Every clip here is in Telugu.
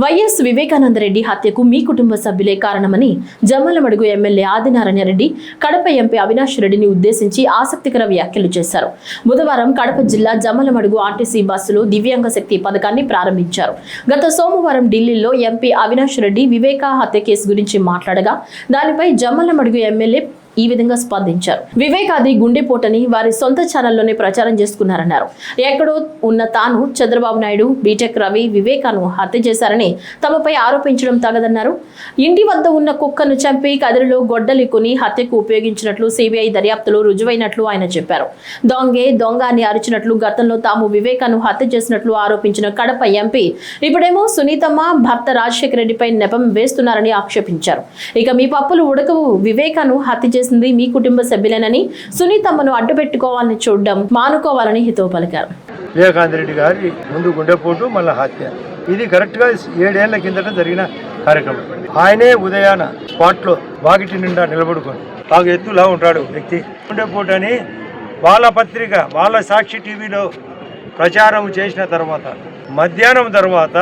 వైఎస్ వివేకానందరెడ్డి హత్యకు మీ కుటుంబ సభ్యులే కారణమని జమ్మలమడుగు ఎమ్మెల్యే ఆదినారాయణరెడ్డి కడప ఎంపీ అవినాష్ రెడ్డిని ఉద్దేశించి ఆసక్తికర వ్యాఖ్యలు చేశారు. బుధవారం కడప జిల్లా జమ్మలమడుగు ఆర్టీసీ బస్సులో దివ్యాంగ శక్తి పథకాన్ని ప్రారంభించారు. గత సోమవారం ఢిల్లీలో ఎంపీ అవినాష్ రెడ్డి వివేక హత్య కేసు గురించి మాట్లాడగా దానిపై జమ్మలమడుగు ఎమ్మెల్యే ఈ విధంగా స్పందించారు. వివేకాది గుండెపోటని వారి సొంత ఛానల్లోనే ప్రచారం చేసుకున్నారన్నారు. ఎక్కడో ఉన్న తాను చంద్రబాబు నాయుడు, బీటెక్ రవి వివేకాను హత్య చేశారని తమపై ఆరోపించడం తగదన్నారు. ఇంటి వద్ద ఉన్న కుక్కను చంపి కదిరిలో గొడ్డలికొని హత్యకు ఉపయోగించినట్లు సిబిఐ దర్యాప్తులో రుజువైనట్లు ఆయన చెప్పారు. దొంగే దొంగ అని అరిచినట్లు గతంలో తాము వివేకాను హత్య చేసినట్లు ఆరోపించిన కడప ఎంపీ ఇప్పుడేమో సునీతమ్మ భర్త రాజశేఖర రెడ్డిపై నెపం వేస్తున్నారని ఆక్షేపించారు. ఇక మీ పప్పులు ఉడకవు, వివేకాను హత్య చేసింది మీ కుటుంబ సభ్యులేనని, సునీతమ్మను అడ్డుపెట్టుకోవాలని చూడడం మానుకోవాలని హితవు పలికారు. వివేకానందరెడ్డి గారి ముందు గుండెపోటు మళ్ళీ హత్య, ఇది కరెక్ట్ గా 7 ఏళ్ల కిందట జరిగిన కార్యక్రమం. ఆయనే ఉదయాన స్పాట్ లో వాకిటి నిండా నిలబడుకొని బాగా ఎత్తులా ఉంటాడు వ్యక్తి. గుండెపోటు అని వాళ్ళ పత్రిక, వాళ్ళ సాక్షి టీవీలో ప్రచారం చేసిన తర్వాత మధ్యాహ్నం తర్వాత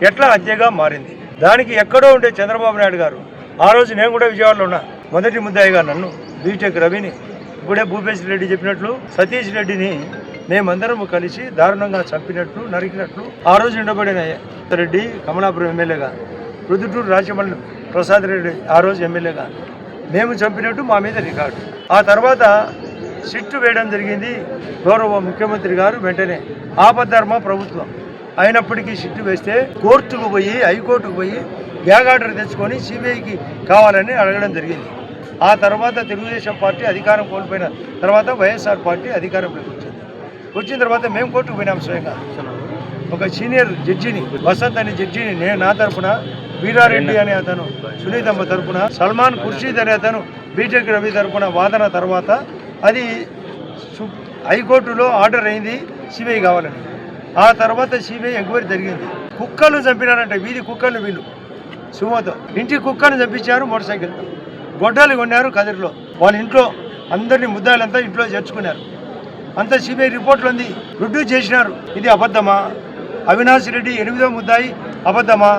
ఎట్లా హత్యగా మారింది. దానికి ఎక్కడో ఉండే చంద్రబాబు నాయుడు గారు, ఆ రోజు నేను కూడా విజయవాడలో ఉన్నా, మొదటి ముద్దాయిగా నన్ను, బీటెక్ రవిని, ఇప్పుడే భూపేశ్ రెడ్డి చెప్పినట్లు సతీష్ రెడ్డిని మేమందరం కలిసి దారుణంగా చంపినట్లు, నరికినట్లు ఆ రోజు ఉండబడిన రెడ్డి కమలాపురం ఎమ్మెల్యేగా, రుదుటూరు రాజమల్లి ప్రసాద్ రెడ్డి ఆ రోజు ఎమ్మెల్యేగా మేము చంపినట్టు మా మీద రికార్డు. ఆ తర్వాత సిట్టు వేయడం జరిగింది. గౌరవ ముఖ్యమంత్రి గారు వెంటనే ఆపద్ధర్మ ప్రభుత్వం అయినప్పటికీ సిట్టు వేస్తే కోర్టుకు పోయి, హైకోర్టుకు పోయి గ్యాగ్ ఆర్డర్ తెచ్చుకొని సిబిఐకి కావాలని అడగడం జరిగింది. ఆ తర్వాత తెలుగుదేశం పార్టీ అధికారం కోల్పోయిన తర్వాత వైఎస్ఆర్ పార్టీ అధికారంలోకి వచ్చిన తర్వాత మేము కోర్టుకు పోయినాం. స్వయంగా ఒక సీనియర్ జడ్జిని, వసంత్ అనే జడ్జిని నా తరఫున, వీరారెడ్డి అనే అతను సునీతమ్మ తరఫున, సల్మాన్ ఖుర్షీద్ అనే అతను బీటెక్ రవి తరఫున వాదన తర్వాత అది హైకోర్టులో ఆర్డర్ అయింది సిబిఐ కావాలని. ఆ తర్వాత సిబిఐ ఎంక్వైరీ జరిగింది. కుక్కలు చంపినారంటే, వీధి కుక్కలు వీళ్ళు సుమోతో ఇంటి కుక్కను చంపించారు. మోటార్ సైకిల్తో గొడ్డలు కొన్నారు కదిరిలో. వాళ్ళ ఇంట్లో అందరినీ ముద్దాయిలంతా ఇంట్లో చేర్చుకున్నారు. అంతా సిబిఐ రిపోర్ట్లు ఉంది. రుడ్డు చేసినారు. ఇది అబద్ధమా? అవినాష్ రెడ్డి 8వ ముద్దాయి అబద్ధమా?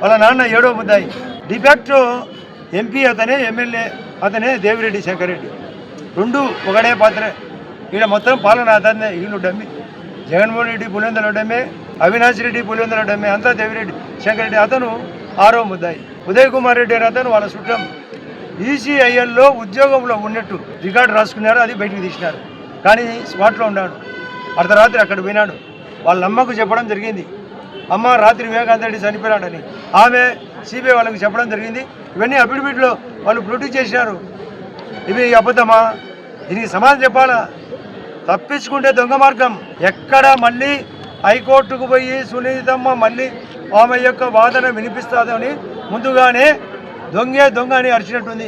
వాళ్ళ నాన్న 7వ ముద్దాయి. డిఫాక్టో ఎంపీ అతనే, ఎమ్మెల్యే అతనే దేవిరెడ్డి శంకర్ రెడ్డి. రెండు ఒకడే పాత్రే. ఈయన మొత్తం పాలన అతనే. వీళ్ళు డమ్మి. జగన్మోహన్ రెడ్డి పులివెందుల డమ్మే, అవినాష్ రెడ్డి పులివెందుల డమ్మే, అంతా దేవిరెడ్డి శంకర్ రెడ్డి. అతను 6వ ముద్దాయి. ఉదయ్ కుమార్ రెడ్డి అని అతను వాళ్ళ చుట్టం. ఈసీఐఎల్లో ఉద్యోగంలో ఉన్నట్టు రికార్డు రాసుకున్నారు. అది బయటకు తీసినారు. కానీ స్పాట్లో ఉన్నాడు. అర్ధరాత్రి అక్కడ పోయినాడు. వాళ్ళ అమ్మకు చెప్పడం జరిగింది, అమ్మ రాత్రి వివేకానందరెడ్డి చనిపోయాడని. ఆమె సిబిఐ వాళ్ళకి చెప్పడం జరిగింది. ఇవన్నీ అఫిడవిట్లో వాళ్ళు ప్రొడ్యూస్ చేసినారు. ఇవి అబద్ధమా? దీనికి సమాధానం చెప్పాలా? తప్పించుకుంటే దొంగ మార్గం. ఎక్కడ మళ్ళీ హైకోర్టుకు పోయి సునీతమ్మ మళ్ళీ ఆమె యొక్క వాదన వినిపిస్తుందని ముందుగానే దొంగ అని అరిచినట్టుంది.